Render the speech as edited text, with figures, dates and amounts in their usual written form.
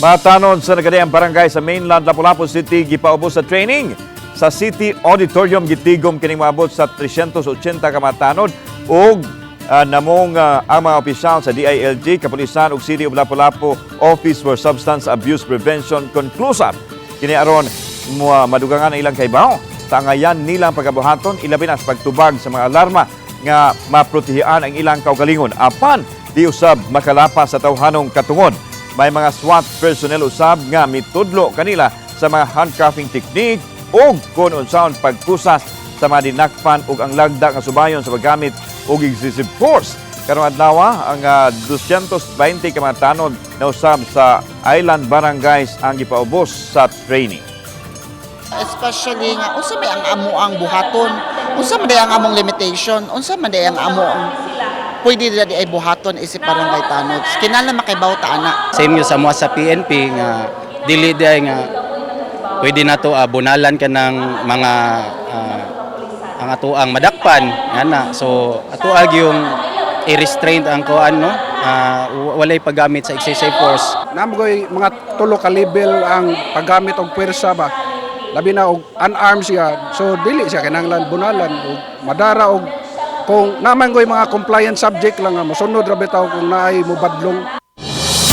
Matanon sa nagadayang barangay sa mainland Lapu-Lapu City gipaubos sa training. Sa City Auditorium gitigom kining maabot sa 380 ka matanon ug namong ang mga opisyal sa DILG, Kapulisan ug City of Lapu-Lapu Office for Substance Abuse Prevention conclusive. Kini aron madugangan ang ilang kaybaw sa angayan nilang pagabuhaton ilabi na sa pagtubag sa mga alarma nga maprotehian ang ilang kaugalingon apan di usab makalapa sa tawhanong katungod. May mga SWAT personnel usab nga mitudlo kanila sa mga handcuffing technique o kung unsaon pagkusas sa mga dinakpan ug ang lagda nga subayon sa paggamit og excessive force. Karong adlaw ang 220 ka mga tanod na usab sa island barangays ang gipaubos sa training. Especially nga unsa may ang amo ang buhaton, unsa man ang among limitation, unsa man ang amo ang pwede di ay buhaton isip barangay tanod. Kinahanglan makaibaw ta ana. Same yung sa mga sa PNP nga dili day nga pwede na to bunalan ka ng mga ang ato ang madakpan ana. So ato yung i-restrain ang kuan no. Walay paggamit sa excessive force. Namoy mga tulo ka level ang paggamit og pwersa ba. Labi na og unarmed siya. So dili siya kinahanglan bunalan og madara og kung naman ko'y mga compliant subject lang nga mosunod ra bitaw kung naay mobadlong